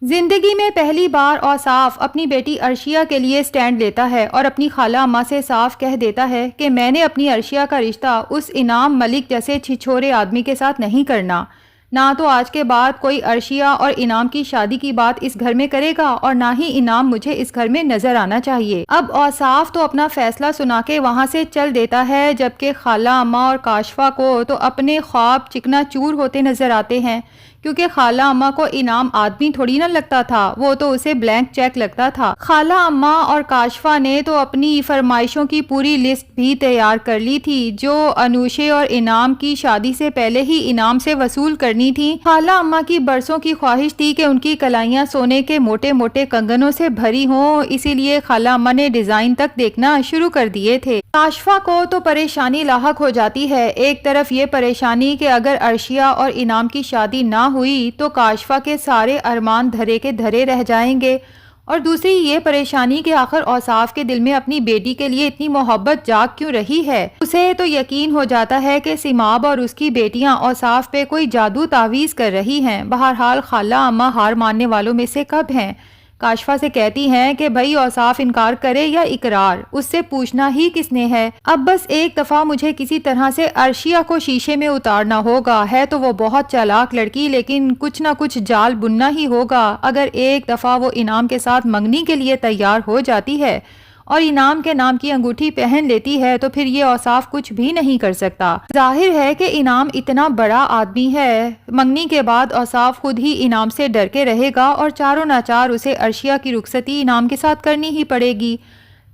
زندگی میں پہلی بار اوصاف اپنی بیٹی عرشیہ کے لیے سٹینڈ لیتا ہے اور اپنی خالہ اماں سے صاف کہہ دیتا ہے کہ میں نے اپنی عرشیہ کا رشتہ اس انعام ملک جیسے چھچھورے آدمی کے ساتھ نہیں کرنا۔ نہ تو آج کے بعد کوئی عرشیہ اور انعام کی شادی کی بات اس گھر میں کرے گا اور نہ ہی انعام مجھے اس گھر میں نظر آنا چاہیے۔ اب اوصاف تو اپنا فیصلہ سنا کے وہاں سے چل دیتا ہے، جبکہ خالہ اماں اور کاشفہ کو تو اپنے خواب چکنا چور ہوتے نظر آتے ہیں، کیونکہ خالہ اماں کو انعام آدمی تھوڑی نہ لگتا تھا، وہ تو اسے بلینک چیک لگتا تھا۔ خالہ اماں اور کاشفہ نے تو اپنی فرمائشوں کی پوری لسٹ بھی تیار کر لی تھی جو انوشے اور انعام کی شادی سے پہلے ہی انعام سے وصول کرنی تھی۔ خالہ اماں کی برسوں کی خواہش تھی کہ ان کی کلائیاں سونے کے موٹے موٹے کنگنوں سے بھری ہوں، اسی لیے خالہ اماں نے ڈیزائن تک دیکھنا شروع کر دیے تھے۔ کاشفہ کو تو پریشانی لاحق ہو جاتی ہے، ایک طرف یہ پریشانی کہ اگر عرشیہ اور انعام کی شادی نہ ہوئی تو کاشفہ کے سارے ارمان دھرے کے دھرے رہ جائیں گے، اور دوسری یہ پریشانی کہ آخر اوصاف کے دل میں اپنی بیٹی کے لیے اتنی محبت جاگ کیوں رہی ہے۔ اسے تو یقین ہو جاتا ہے کہ سماب اور اس کی بیٹیاں اوصاف پہ کوئی جادو تعویذ کر رہی ہیں۔ بہرحال خالہ اماں ہار ماننے والوں میں سے کب ہیں؟ کاشفہ سے کہتی ہیں کہ بھائی اوصاف انکار کرے یا اقرار، اس سے پوچھنا ہی کس نے ہے۔ اب بس ایک دفعہ مجھے کسی طرح سے عرشیہ کو شیشے میں اتارنا ہوگا، ہے تو وہ بہت چالاک لڑکی لیکن کچھ نہ کچھ جال بننا ہی ہوگا۔ اگر ایک دفعہ وہ انعام کے ساتھ منگنی کے لیے تیار ہو جاتی ہے اور انعام کے نام کی انگوٹھی پہن لیتی ہے تو پھر یہ اوصاف کچھ بھی نہیں کر سکتا۔ ظاہر ہے کہ انعام اتنا بڑا آدمی ہے، منگنی کے بعد اوصاف خود ہی انعام سے ڈر کے رہے گا اور چاروں ناچار اسے عرشیہ کی رخصتی انعام کے ساتھ کرنی ہی پڑے گی۔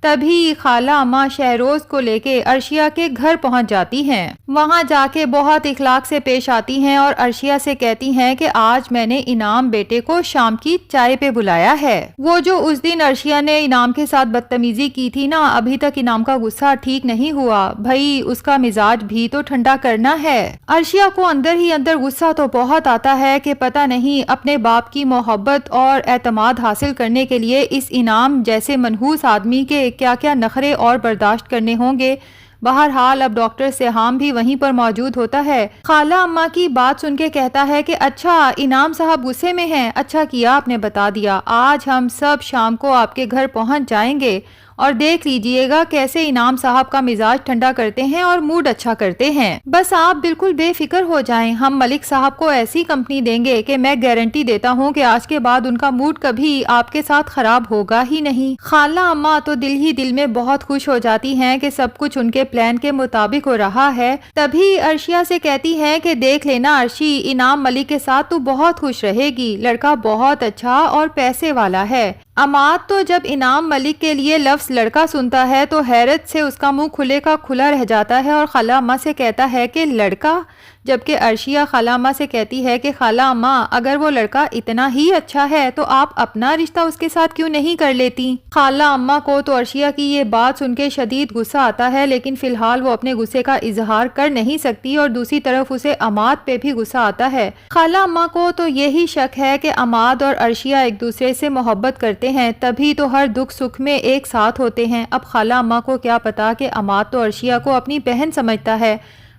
تبھی خالہ اماں شہروز کو لے کے عرشیہ کے گھر پہنچ جاتی ہیں۔ وہاں جا کے بہت اخلاق سے پیش آتی ہیں اور عرشیہ سے کہتی ہیں کہ آج میں نے انعام بیٹے کو شام کی چائے پہ بلایا ہے۔ وہ جو اس دن عرشیہ نے انعام کے ساتھ بدتمیزی کی تھی نا، ابھی تک انعام کا غصہ ٹھیک نہیں ہوا، بھائی اس کا مزاج بھی تو ٹھنڈا کرنا ہے۔ عرشیہ کو اندر ہی اندر غصہ تو بہت آتا ہے کہ پتہ نہیں اپنے باپ کی محبت اور اعتماد حاصل کرنے کے لیے اس انعام جیسے منحوس آدمی کے کیا کیا نخرے اور برداشت کرنے ہوں گے۔ بہرحال اب ڈاکٹر سیہام بھی وہیں پر موجود ہوتا ہے۔ خالہ اماں کی بات سن کے کہتا ہے کہ اچھا انعام صاحب غصے میں ہیں، اچھا کیا آپ نے بتا دیا، آج ہم سب شام کو آپ کے گھر پہنچ جائیں گے اور دیکھ لیجئے گا کیسے انعام صاحب کا مزاج ٹھنڈا کرتے ہیں اور موڈ اچھا کرتے ہیں۔ بس آپ بالکل بے فکر ہو جائیں، ہم ملک صاحب کو ایسی کمپنی دیں گے کہ میں گارنٹی دیتا ہوں کہ آج کے بعد ان کا موڈ کبھی آپ کے ساتھ خراب ہوگا ہی نہیں۔ خالہ اماں تو دل ہی دل میں بہت خوش ہو جاتی ہیں کہ سب کچھ ان کے پلان کے مطابق ہو رہا ہے۔ تبھی عرشیہ سے کہتی ہیں کہ دیکھ لینا عرشی، انعام ملک کے ساتھ تو بہت خوش رہے گی، لڑکا بہت اچھا اور پیسے والا ہے۔ عماد تو جب انعام ملک کے لیے لفظ لڑکا سنتا ہے تو حیرت سے اس کا منہ کھلے کا کھلا رہ جاتا ہے اور خالہ اماں سے کہتا ہے کہ لڑکا، جبکہ عرشیہ خالہ اماں سے کہتی ہے کہ خالہ اماں اگر وہ لڑکا اتنا ہی اچھا ہے تو آپ اپنا رشتہ اس کے ساتھ کیوں نہیں کر لیتی۔ خالہ اماں کو تو عرشیہ کی یہ بات سن کے شدید غصہ آتا ہے، لیکن فی الحال وہ اپنے غصے کا اظہار کر نہیں سکتی اور دوسری طرف اسے عماد پہ بھی غصہ آتا ہے۔ خالہ اماں کو تو یہی شک ہے کہ عماد اور عرشیہ ایک دوسرے سے محبت کرتے ہیں، تبھی تو ہر دکھ سکھ میں ایک ساتھ ہوتے ہیں۔ اب خالہ اماں کو کیا پتا کہ عماد تو عرشیہ کو اپنی بہن سمجھتا ہے،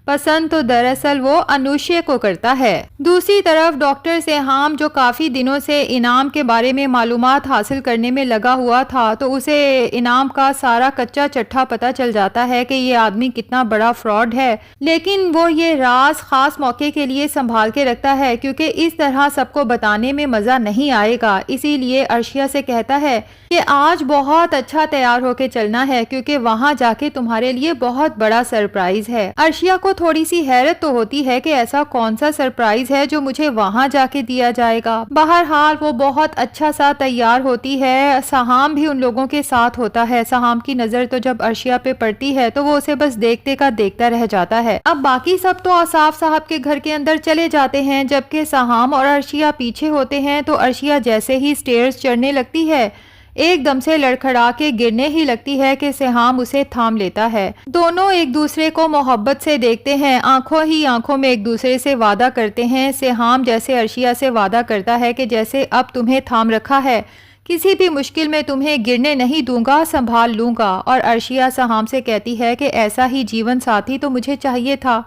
پسند تو دراصل وہ انوشے کو کرتا ہے۔ دوسری طرف ڈاکٹر سیہام جو کافی دنوں سے انعام کے بارے میں معلومات حاصل کرنے میں لگا ہوا تھا، تو اسے انعام کا سارا کچا چٹھا پتا چل جاتا ہے کہ یہ آدمی کتنا بڑا فراڈ ہے، لیکن وہ یہ راز خاص موقع کے لیے سنبھال کے رکھتا ہے کیونکہ اس طرح سب کو بتانے میں مزہ نہیں آئے گا۔ اسی لیے عرشیہ سے کہتا ہے کہ آج بہت اچھا تیار ہو کے چلنا ہے کیونکہ وہاں جا کے تمہارے لیے بہت بڑا سرپرائز ہے۔ عرشیہ کو تھوڑی سی حیرت تو ہوتی ہے کہ ایسا کون سا سرپرائز ہے جو مجھے وہاں جا کے دیا جائے گا۔ بہرحال وہ بہت اچھا سا تیار ہوتی ہے، سہام بھی ان لوگوں کے ساتھ ہوتا ہے۔ سہام کی نظر تو جب عرشیہ پہ پڑتی ہے تو وہ اسے بس دیکھتے کا دیکھتا رہ جاتا ہے۔ اب باقی سب تو اوصاف صاحب کے گھر کے اندر چلے جاتے ہیں، جبکہ سہام اور عرشیہ پیچھے ہوتے ہیں تو عرشیہ جیسے ہی سٹیئرز چڑھنے لگتی ہے ایک دم سے لڑکھڑا کے گرنے ہی لگتی ہے کہ سیہام اسے تھام لیتا ہے۔ دونوں ایک دوسرے کو محبت سے دیکھتے ہیں، آنکھوں ہی آنکھوں میں ایک دوسرے سے وعدہ کرتے ہیں۔ سیہام جیسے عرشیہ سے وعدہ کرتا ہے کہ جیسے اب تمہیں تھام رکھا ہے، کسی بھی مشکل میں تمہیں گرنے نہیں دوں گا، سنبھال لوں گا۔ اور عرشیہ سہام سے کہتی ہے کہ ایسا ہی جیون ساتھی تو مجھے چاہیے تھا۔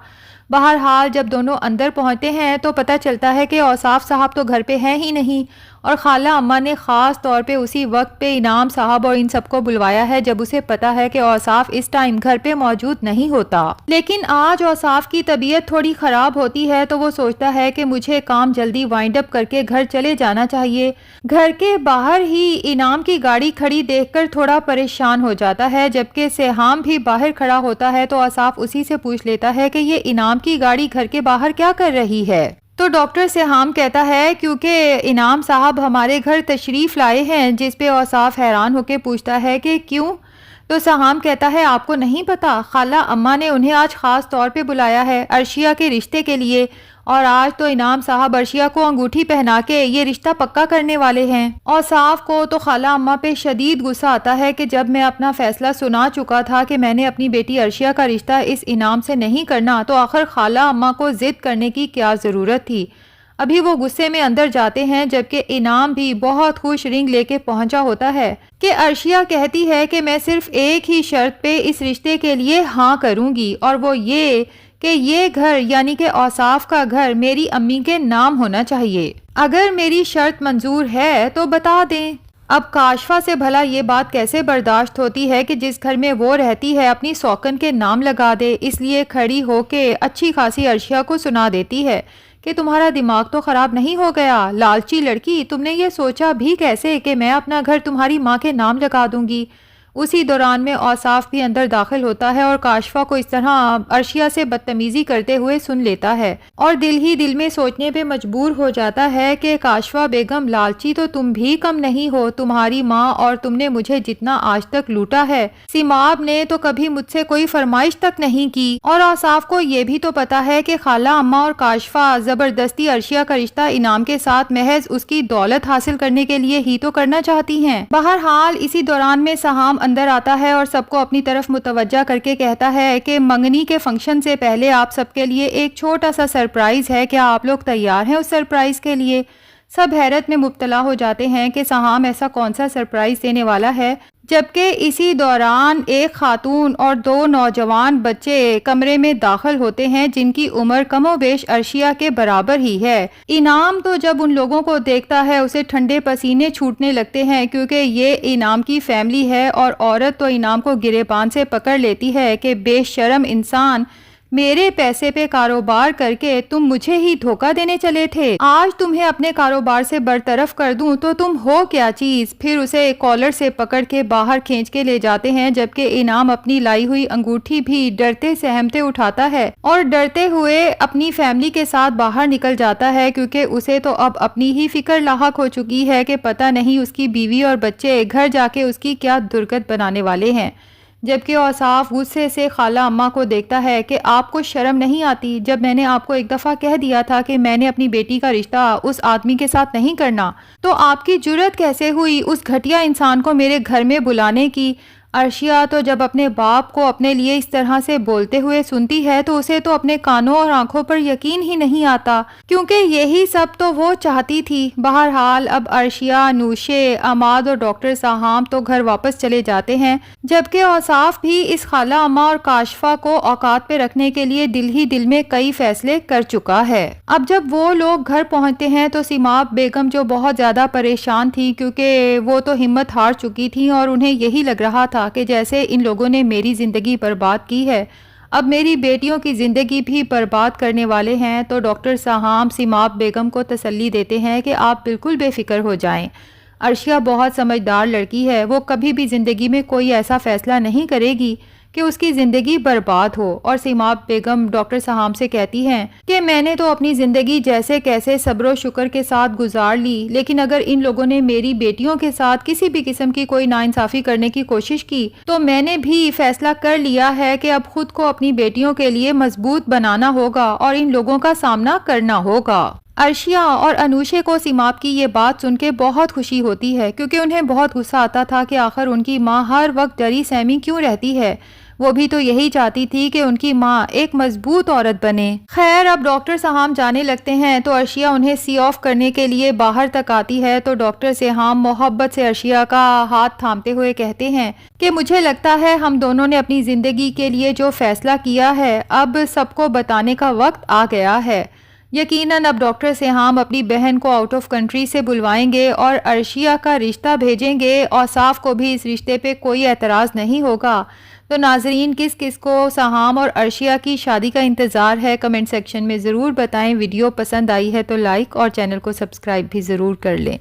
بہرحال جب دونوں اندر پہنچتے ہیں تو پتہ چلتا ہے کہ اوصاف صاحب تو گھر پہ ہیں ہی نہیں، اور خالہ اماں نے خاص طور پہ اسی وقت پہ انعام صاحب اور ان سب کو بلوایا ہے جب اسے پتا ہے کہ اوصاف اس ٹائم گھر پہ موجود نہیں ہوتا۔ لیکن آج اوصاف کی طبیعت تھوڑی خراب ہوتی ہے تو وہ سوچتا ہے کہ مجھے کام جلدی وائنڈ اپ کر کے گھر چلے جانا چاہیے۔ گھر کے باہر ہی انعام کی گاڑی کھڑی دیکھ کر تھوڑا پریشان ہو جاتا ہے، جبکہ سیحام بھی باہر کھڑا ہوتا ہے تو اوصاف اسی سے پوچھ لیتا ہے کہ یہ انعام کی گاڑی گھر کے باہر کیا کر رہی ہے؟ تو ڈاکٹر سیحام کہتا ہے کیونکہ انعام صاحب ہمارے گھر تشریف لائے ہیں، جس پہ اوصاف حیران ہو کے پوچھتا ہے کہ کیوں؟ تو سیحام کہتا ہے آپ کو نہیں پتا، خالہ اماں نے انہیں آج خاص طور پہ بلایا ہے عرشیہ کے رشتے کے لیے، اور آج تو انعام صاحب عرشیہ کو انگوٹھی پہنا کے یہ رشتہ پکا کرنے والے ہیں۔ اوصاف کو تو خالہ اماں پہ شدید غصہ آتا ہے کہ جب میں اپنا فیصلہ سنا چکا تھا کہ میں نے اپنی بیٹی عرشیہ کا رشتہ اس انعام سے نہیں کرنا تو آخر خالہ اماں کو ضد کرنے کی کیا ضرورت تھی۔ ابھی وہ غصے میں اندر جاتے ہیں جبکہ انعام بھی بہت خوش رنگ لے کے پہنچا ہوتا ہے کہ عرشیہ کہتی ہے کہ میں صرف ایک ہی شرط پہ اس رشتے کے لیے ہاں کروں گی، اور وہ یہ کہ یہ گھر یعنی کہ اوصاف کا گھر میری امی کے نام ہونا چاہیے۔ اگر میری شرط منظور ہے تو بتا دیں۔ اب کاشفہ سے بھلا یہ بات کیسے برداشت ہوتی ہے کہ جس گھر میں وہ رہتی ہے اپنی سوکن کے نام لگا دے، اس لیے کھڑی ہو کے اچھی خاصی عرشیہ کو سنا دیتی ہے کہ تمہارا دماغ تو خراب نہیں ہو گیا، لالچی لڑکی، تم نے یہ سوچا بھی کیسے کہ میں اپنا گھر تمہاری ماں کے نام لگا دوں گی؟ اسی دوران میں اوصاف بھی اندر داخل ہوتا ہے اور کاشفہ کو اس طرح عرشیہ سے بدتمیزی کرتے ہوئے سن لیتا ہے، اور دل ہی دل میں سوچنے پہ مجبور ہو جاتا ہے کہ کاشفہ بیگم لالچی تو تم بھی کم نہیں ہو، تمہاری ماں اور تم نے مجھے جتنا آج تک لوٹا ہے سیماب نے تو کبھی مجھ سے کوئی فرمائش تک نہیں کی۔ اور اوصاف کو یہ بھی تو پتا ہے کہ خالہ اماں اور کاشفہ زبردستی عرشیہ کا رشتہ انعام کے ساتھ محض اس کی دولت حاصل کرنے کے لیے ہی تو کرنا چاہتی ہیں۔ بہرحال اسی دوران میں سیحام اندر آتا ہے اور سب کو اپنی طرف متوجہ کر کے کہتا ہے کہ منگنی کے فنکشن سے پہلے آپ سب کے لیے ایک چھوٹا سا سرپرائز ہے، کیا آپ لوگ تیار ہیں اس سرپرائز کے لیے؟ سب حیرت میں مبتلا ہو جاتے ہیں کہ سیحام ایسا کون سا سرپرائز دینے والا ہے، جبکہ اسی دوران ایک خاتون اور دو نوجوان بچے کمرے میں داخل ہوتے ہیں جن کی عمر کم و بیش عرشیہ کے برابر ہی ہے۔ انعام تو جب ان لوگوں کو دیکھتا ہے اسے ٹھنڈے پسینے چھوٹنے لگتے ہیں، کیونکہ یہ انعام کی فیملی ہے، اور عورت تو انعام کو گریبان سے پکڑ لیتی ہے کہ بے شرم انسان، میرے پیسے پہ کاروبار کر کے تم مجھے ہی دھوکہ دینے چلے تھے، آج تمہیں اپنے کاروبار سے برطرف کر دوں تو تم ہو کیا چیز۔ پھر اسے کالر سے پکڑ کے باہر کھینچ کے لے جاتے ہیں، جبکہ انعام اپنی لائی ہوئی انگوٹھی بھی ڈرتے سہمتے اٹھاتا ہے اور ڈرتے ہوئے اپنی فیملی کے ساتھ باہر نکل جاتا ہے، کیونکہ اسے تو اب اپنی ہی فکر لاحق ہو چکی ہے کہ پتہ نہیں اس کی بیوی اور بچے گھر جا کے اس کی کیا درگت بنانے والے ہیں۔ جبکہ اوصاف غصے سے خالہ اماں کو دیکھتا ہے کہ آپ کو شرم نہیں آتی؟ جب میں نے آپ کو ایک دفعہ کہہ دیا تھا کہ میں نے اپنی بیٹی کا رشتہ اس آدمی کے ساتھ نہیں کرنا، تو آپ کی جرت کیسے ہوئی اس گھٹیا انسان کو میرے گھر میں بلانے کی؟ عرشیہ تو جب اپنے باپ کو اپنے لیے اس طرح سے بولتے ہوئے سنتی ہے تو اسے تو اپنے کانوں اور آنکھوں پر یقین ہی نہیں آتا، کیونکہ یہی سب تو وہ چاہتی تھی۔ بہرحال اب عرشیہ، نوشے، عماد اور ڈاکٹر سیحام تو گھر واپس چلے جاتے ہیں، جبکہ اوصاف بھی اس خالہ اماں اور کاشفہ کو اوقات پہ رکھنے کے لیے دل ہی دل میں کئی فیصلے کر چکا ہے۔ اب جب وہ لوگ گھر پہنچتے ہیں تو سیماب بیگم جو بہت زیادہ پریشان تھی، کیونکہ وہ تو ہمت ہار چکی تھی اور انہیں یہی لگ رہا تھا کہ جیسے ان لوگوں نے میری زندگی برباد کی ہے، اب میری بیٹیوں کی زندگی بھی برباد کرنے والے ہیں، تو ڈاکٹر سیحام سیماب بیگم کو تسلی دیتے ہیں کہ آپ بالکل بے فکر ہو جائیں، عرشیہ بہت سمجھدار لڑکی ہے، وہ کبھی بھی زندگی میں کوئی ایسا فیصلہ نہیں کرے گی کہ اس کی زندگی برباد ہو۔ اور سیماب بیگم ڈاکٹر سیحام سے کہتی ہیں کہ میں نے تو اپنی زندگی جیسے کیسے صبر و شکر کے ساتھ گزار لی، لیکن اگر ان لوگوں نے میری بیٹیوں کے ساتھ کسی بھی قسم کی کوئی ناانصافی کرنے کی کوشش کی تو میں نے بھی فیصلہ کر لیا ہے کہ اب خود کو اپنی بیٹیوں کے لیے مضبوط بنانا ہوگا اور ان لوگوں کا سامنا کرنا ہوگا۔ عرشیہ اور انوشے کو سیماب کی یہ بات سن کے بہت خوشی ہوتی ہے، کیونکہ انہیں بہت غصہ آتا تھا کہ آخر ان کی ماں ہر وقت ڈری سہمی کیوں رہتی ہے، وہ بھی تو یہی چاہتی تھی کہ ان کی ماں ایک مضبوط عورت بنے۔ خیر اب ڈاکٹر سیحام جانے لگتے ہیں تو عرشیہ انہیں سی آف کرنے کے لیے باہر تک آتی ہے، تو ڈاکٹر سیحام محبت سے عرشیہ کا ہاتھ تھامتے ہوئے کہتے ہیں کہ مجھے لگتا ہے ہم دونوں نے اپنی زندگی کے لیے جو فیصلہ کیا ہے اب سب کو بتانے کا وقت آ گیا ہے۔ یقیناً اب ڈاکٹر سہام اپنی بہن کو آؤٹ آف کنٹری سے بلوائیں گے اور عرشیہ کا رشتہ بھیجیں گے، اوصاف کو بھی اس رشتے پہ کوئی اعتراض نہیں ہوگا۔ تو ناظرین، کس کس کو سہام اور عرشیہ کی شادی کا انتظار ہے، کمنٹ سیکشن میں ضرور بتائیں۔ ویڈیو پسند آئی ہے تو لائک اور چینل کو سبسکرائب بھی ضرور کر لیں۔